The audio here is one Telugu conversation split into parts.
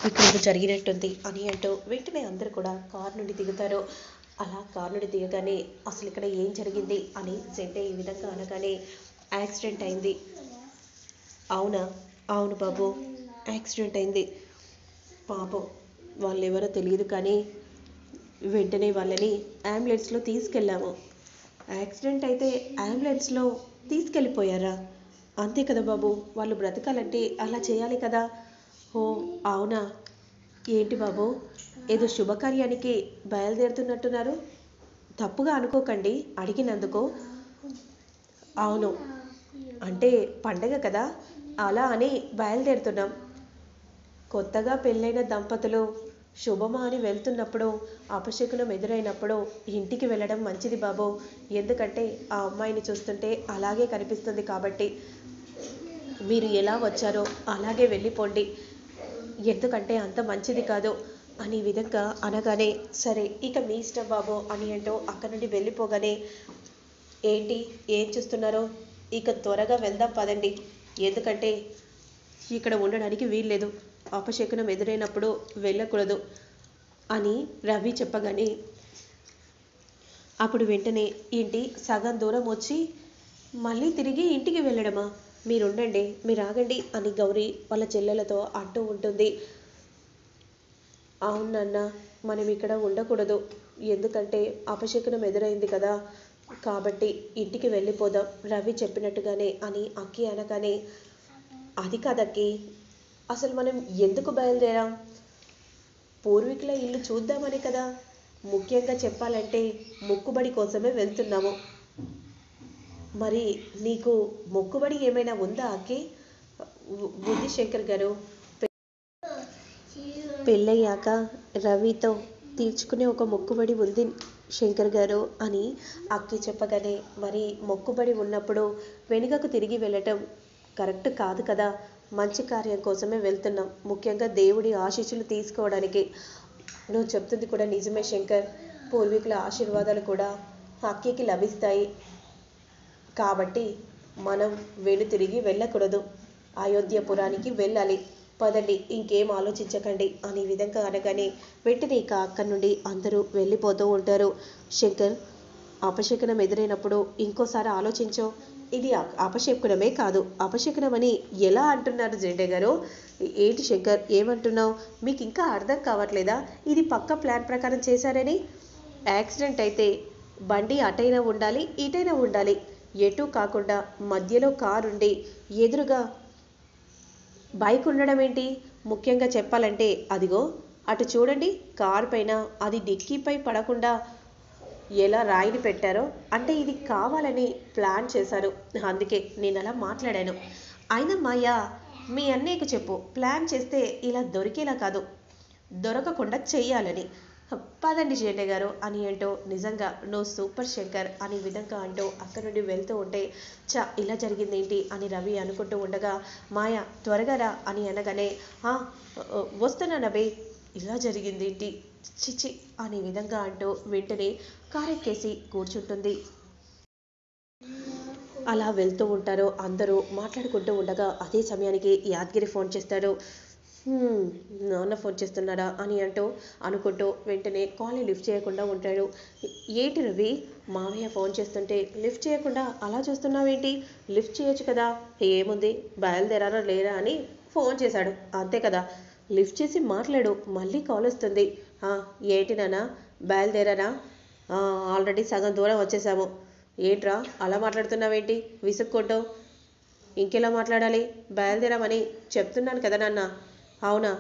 ఇక్కడ ఏదో జరిగినట్టుంది అని అంటూ వెంటనే అందరూ కూడా కారు నుండి దిగుతారు. అలా కారు నుండి దిగగానే అసలు ఇక్కడ ఏం జరిగింది అని జెండే ఈ విధంగా అనగానే యాక్సిడెంట్ అయింది. అవునా? అవును బాబు, యాక్సిడెంట్ అయింది. పాపం వాళ్ళు ఎవరో తెలియదు కానీ వెంటనే వాళ్ళని అంబులెన్స్లో తీసుకెళ్ళాము. యాక్సిడెంట్ అయితే అంబులెన్స్లో తీసుకెళ్ళిపోయారా? అంతే కదా బాబు, వాళ్ళు బ్రతకాలంటే అలా చేయాలి కదా. ఓ అవునా? ఏంటి బాబు, ఏదో శుభకార్యానికి బయలుదేరుతున్నట్టున్నారు? తప్పుగా అనుకోకండి అడిగినందుకు. అవును, అంటే పండగ కదా, అలా అని బయలుదేరుతున్నాం. కొత్తగా పెళ్ళైన దంపతులు శుభమా అని వెళ్తున్నప్పుడు అపశకునం ఎదురైనప్పుడు ఇంటికి వెళ్ళడం మంచిది బాబు. ఎందుకంటే ఆ అమ్మాయిని చూస్తుంటే అలాగే కనిపిస్తుంది కాబట్టి మీరు ఎలా వచ్చారో అలాగే వెళ్ళిపోండి. ఎందుకంటే అంత మంచిది కాదు అని విధంగా అనగానే సరే ఇక మీ ఇష్టం బాబు అని అంటూ అక్కడి నుండి వెళ్ళిపోగానే ఏంటి ఏం చూస్తున్నారో, ఇక త్వరగా వెళ్దాం పదండి. ఎందుకంటే ఇక్కడ ఉండడానికి వీల్లేదు, అపశకునం ఎదురైనప్పుడు వెళ్ళకూడదు అని రవి చెప్పగానే అప్పుడు వెంటనే ఏంటి సగం దూరం వచ్చి మళ్ళీ తిరిగి ఇంటికి వెళ్ళడమా? మీరుండండి, మీరు ఆగండి అని గౌరీ వాళ్ళ చెల్లెలతో అంటూ ఉంటుంది. అవునన్న, మనం ఇక్కడ ఉండకూడదు, ఎందుకంటే అపశకునం ఎదురైంది కదా, కాబట్టి ఇంటికి వెళ్ళిపోదాం రవి చెప్పినట్టుగానే అని అక్కి అనగానే అది కాదక్కి, అసలు మనం ఎందుకు బయలుదేరాం? పూర్వీకుల ఇల్లు చూద్దామని కదా. ముఖ్యంగా చెప్పాలంటే మొక్కుబడి కోసమే వెళ్తున్నాము. మరి నీకు మొక్కుబడి ఏమైనా ఉందా అక్కి? ఉంది శంకర్ గారు, పెళ్ళయ్యాక రవితో తీర్చుకునే ఒక మొక్కుబడి ఉంది శంకర్ గారు అని అక్కి చెప్పగానే మరి మొక్కుబడి ఉన్నప్పుడు వెనుకకు తిరిగి వెళ్ళటం కరెక్ట్ కాదు కదా. మంచి కార్యం కోసమే వెళ్తున్నాం, ముఖ్యంగా దేవుడి ఆశీస్సులు తీసుకోవడానికి. నువ్వు చెప్తుంది కూడా నిజమే శంకర్, పూర్వీకుల ఆశీర్వాదాలు కూడా అక్కికి లభిస్తాయి. కాబట్టి మనం తిరిగి వెళ్ళకూడదు, అయోధ్యపురానికి వెళ్ళాలి. పదండి, ఇంకేం ఆలోచించకండి అని విధంగా అనగానే వెంటనే ఇక అక్కడి నుండి అందరూ వెళ్ళిపోతూ ఉంటారు. శంకర్, అపశకునం ఎదురైనప్పుడు ఇంకోసారి ఆలోచించో. ఇది అపశకునమే కాదు, అపశకునమని ఎలా అంటున్నారు జెండే గారు? ఏంటి శంకర్ ఏమంటున్నావు? మీకు ఇంకా అర్థం కావట్లేదా? ఇది పక్క ప్లాన్ ప్రకారం చేశారని. యాక్సిడెంట్ అయితే బండి అటైనా ఉండాలి ఇటైనా ఉండాలి, ఎటు కాకుండా మధ్యలో కారుండి ఎదురుగా బైక్ ఉండడం ఏంటి? ముఖ్యంగా చెప్పాలంటే అదిగో అటు చూడండి, కారు పైన అది డిక్కీపై పడకుండా ఎలా రాయిని పెట్టారో, అంటే ఇది కావాలని ప్లాన్ చేశారు. అందుకే నేను అలా మాట్లాడాను. అయినా మాయా, మీ అన్నయ్యకు చెప్పు, ప్లాన్ చేస్తే ఇలా దొరికేలా కాదు, దొరకకుండా చెయ్యాలని. పదండి జేండే గారు అని అంటూ నిజంగా నువ్వు సూపర్ శంకర్ అని విధంగా అంటూ అక్కడి నుండి వెళ్తూ ఉంటే ఇలా జరిగిందేంటి అని రవి అనుకుంటూ ఉండగా మాయ త్వరగా రా అని అనగానే వస్తున్నానవే, ఇలా జరిగిందేంటి చిచి అనే విధంగా అంటూ వెంటనే కారెక్కేసి కూర్చుంటుంది. అలా వెళ్తూ ఉంటారు, అందరూ మాట్లాడుకుంటూ ఉండగా అదే సమయానికి యాదగిరి ఫోన్ చేస్తాడు. నాన్న ఫోన్ చేస్తున్నాడా అని అంటూ అనుకుంటూ వెంటనే కాల్ని లిఫ్ట్ చేయకుండా ఉంటాడు. ఏంటి రవి, మామయ్య ఫోన్ చేస్తుంటే లిఫ్ట్ చేయకుండా అలా చూస్తున్నావేంటి? లిఫ్ట్ చేయొచ్చు కదా. ఏముంది, బయలుదేరారా లేరా అని ఫోన్ చేశాడు అంతే కదా, లిఫ్ట్ చేసి మాట్లాడు, మళ్ళీ కాల్ వస్తుంది. ఏంటి నాన్న, బయలుదేరారా? ఆల్రెడీ సగం దూరం వచ్చేసాము. ఏంట్రా అలా మాట్లాడుతున్నావేంటి విసుక్కుంటూ? ఇంకెలా మాట్లాడాలి, బయలుదేరామని చెప్తున్నాను కదా నాన్న. అవునా,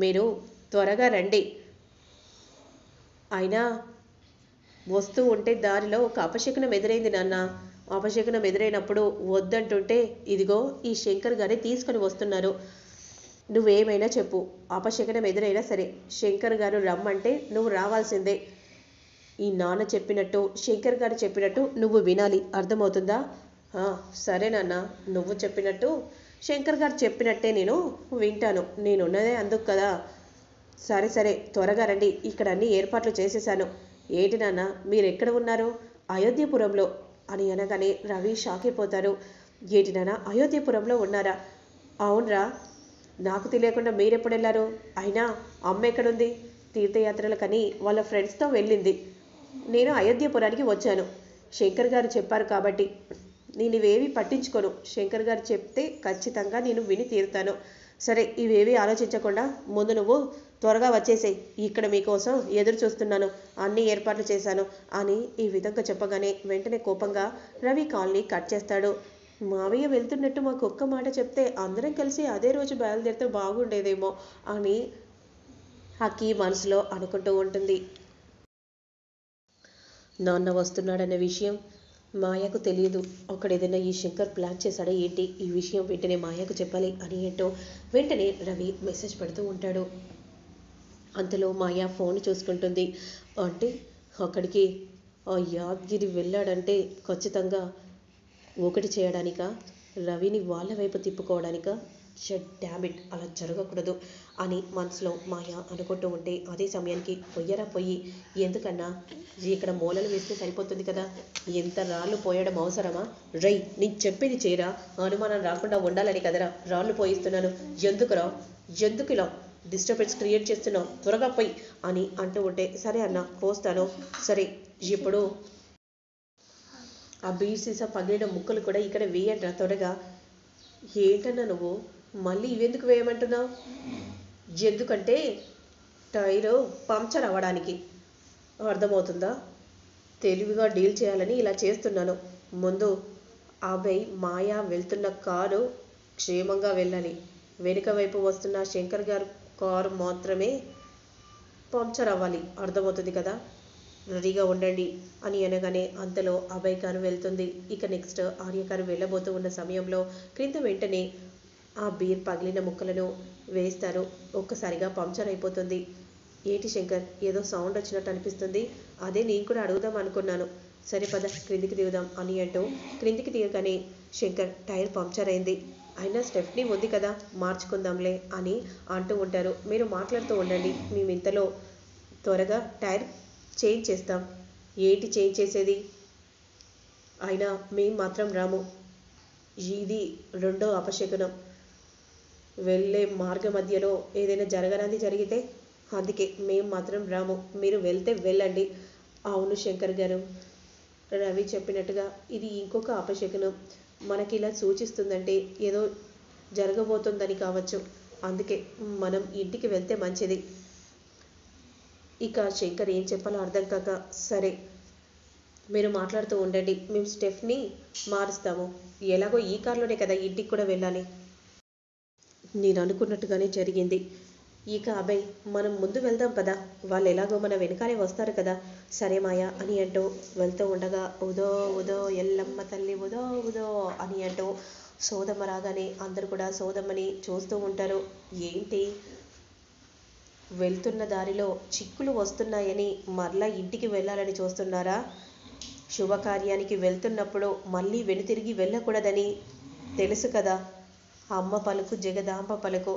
మీరు త్వరగా రండి. అయినా వస్తూ ఉంటే దారిలో ఒక అపశకునం ఎదురైంది నాన్న. అపశకునం ఎదురైనప్పుడు వద్దంటుంటే ఇదిగో ఈ శంకర్ గారిని తీసుకొని వస్తున్నారు. నువ్వేమైనా చెప్పు, అపశకునం ఎదురైనా సరే శంకర్ గారు రమ్మంటే నువ్వు రావాల్సిందే. ఈ నాన్న చెప్పినట్టు శంకర్ గారు చెప్పినట్టు నువ్వు వినాలి, అర్థమవుతుందా? సరే నాన్న, నువ్వు చెప్పినట్టు శంకర్ గారు చెప్పినట్టే నేను వింటాను, నేనున్నదే అందుకు కదా. సరే సరే త్వరగా రండి, ఇక్కడ అన్ని ఏర్పాట్లు చేసేసాను. ఏంటి నాన్న, మీరెక్కడ ఉన్నారు? అయోధ్యపురంలో అని అనగానే రవి షాక్ అయిపోతారు. ఏంటి నాన్న, అయోధ్యపురంలో ఉన్నారా? అవునరా, నాకు తెలియకుండా మీరెప్పుడు వెళ్ళారు? అయినా అమ్మ ఎక్కడుంది? తీర్థయాత్రలకని వాళ్ళ ఫ్రెండ్స్తో వెళ్ళింది. నేను అయోధ్యపురానికి వచ్చాను. శంకర్ గారు చెప్పారు కాబట్టి నేను ఇవేవి పట్టించుకోను. శంకర్ గారు చెప్తే ఖచ్చితంగా నేను విని తీరుతాను. సరే, ఇవేవి ఆలోచించకుండా ముందు నువ్వు త్వరగా వచ్చేసేయ్. ఇక్కడ మీకోసం ఎదురు చూస్తున్నాను. అన్ని ఏర్పాట్లు చేశాను అని ఈ విధంగా చెప్పగానే వెంటనే కోపంగా రవి కాల్ని కట్ చేస్తాడు. మావయ్య వెళ్తున్నట్టు మాకు ఒక్క మాట చెప్తే అందరం కలిసి అదే రోజు బయలుదేరితే బాగుండేదేమో అని అక్కి మనసులో అనుకుంటూ ఉంటుంది. నాన్న వస్తున్నాడన్న విషయం మాయకు తెలియదు. అక్కడేదైనా ఈ శంకర్ ప్లాన్ చేశాడా ఏంటి? ఈ విషయం వెంటనే మాయకు చెప్పాలి అని ఏంటో వెంటనే రవి మెసేజ్ పెడుతూ ఉంటాడు. అంతలో మాయ ఫోన్ చూసుకుంటుంది. అంటే అక్కడికి ఆ యాద్గిరి వెళ్ళాడంటే ఖచ్చితంగా ఒకటి చేయడానిక, రవిని వాళ్ళ వైపు తిప్పుకోవడానిక? షట్ డామిట్, అలా జరగకూడదు అని మనసులో మాయ అనుకుంటూ ఉంటే అదే సమయానికి పొయ్యరా పొయ్యి, ఎందుకన్నా ఇక్కడ మూలలు వేస్తే సరిపోతుంది కదా, ఎంత రాళ్ళు పోయడం అవసరమా? రై, నేను చెప్పేది చేయరా, అనుమానం రాకుండా ఉండాలని కదరా రాళ్ళు పోయిస్తున్నాను. ఎందుకు ఇలా డిస్టర్బెన్స్ క్రియేట్ చేస్తున్నావు? త్వరగా పోయి అని అంటూ ఉంటే సరే అన్న పోస్తాను. సరే, ఇప్పుడు ఆ బీర్ సీసా పగిలిన ముక్కలు కూడా ఇక్కడ వేయండి త్వరగా. ఏంటన్నా నువ్వు మళ్ళీ ఇవెందుకు వేయమంటున్నావు? ఎందుకంటే టైరు పంక్చర్ అవ్వడానికి. అర్థమవుతుందా? తెలివిగా డీల్ చేయాలని ఇలా చేస్తున్నాను. ముందు అభయ్ మాయా వెళ్తున్న కారు క్షేమంగా వెళ్ళాలి. వెనుక వైపు వస్తున్న శంకర్ గారు కారు మాత్రమే పంక్చర్ అవ్వాలి. అర్థమవుతుంది కదా? రెడీగా ఉండండి అని అనగానే అంతలో అభయ్ కారు వెళ్తుంది. ఇక నెక్స్ట్ ఆర్య కారు వెళ్ళబోతూ ఉన్న సమయంలో క్రింద వెంటనే ఆ బీర్ పగిలిన ముక్కలను వేస్తారు. ఒక్కసారిగా పంక్చర్ అయిపోతుంది. ఏంటి శంకర్, ఏదో సౌండ్ వచ్చినట్టు అనిపిస్తుంది. అదే నేను కూడా అడుగుదాం అనుకున్నాను. సరే పద క్రిందికి దిగుదాం అని అంటూ క్రిందికి దిగగానే శంకర్ టైర్ పంక్చర్ అయింది. అయినా స్టెఫ్నీ ఉంది కదా, మార్చుకుందాంలే అని అంటూ ఉంటారు. మీరు మాట్లాడుతూ ఉండండి, మేము ఇంతలో త్వరగా టైర్ చేంజ్ చేస్తాం. ఏంటి చేంజ్ చేసేది? అయినా మేము మాత్రం రాము. ఇది రెండో అపశకునం. వెళ్ళే మార్గ మధ్యలో ఏదైనా జరగరాంది జరిగితే అందుకే మేము మాత్రం రాము. మీరు వెళ్తే వెళ్ళండి. అవును శంకర్ గారు, రవి చెప్పినట్టుగా ఇది ఇంకొక అపశకునం. మనకి ఇలా సూచిస్తుందంటే ఏదో జరగబోతుందని కావచ్చు. అందుకే మనం ఇంటికి వెళ్తే మంచిది. ఇక శంకర్ ఏం చెప్పాలో అర్థం కాక సరే మీరు మాట్లాడుతూ ఉండండి, మేము స్టెఫ్ని మారుస్తాము. ఎలాగో ఈ కార్లోనే కదా ఇంటికి కూడా వెళ్ళాలి. నేను అనుకున్నట్టుగానే జరిగింది. ఇక అభయ్ మనం ముందు వెళ్దాం పదా, వాళ్ళు ఎలాగో మన వెనకాలే వస్తారు కదా. సరే మాయా అని అంటూ వెళ్తూ ఉండగా ఉదో ఉదో ఎల్లమ్మ తల్లి ఉదో ఉదో అని అంటూ సోదమ్మ రాగానే అందరూ కూడా సోదమ్మని చూస్తూ ఉంటారు. ఏంటి వెళ్తున్న దారిలో చిక్కులు వస్తున్నాయని మరలా ఇంటికి వెళ్ళాలని చూస్తున్నారా? శుభకార్యానికి వెళ్తున్నప్పుడు మళ్ళీ వెనుతిరిగి వెళ్ళకూడదని తెలుసు కదా. అమ్మ పలుకు జగదాంబ పలుకు.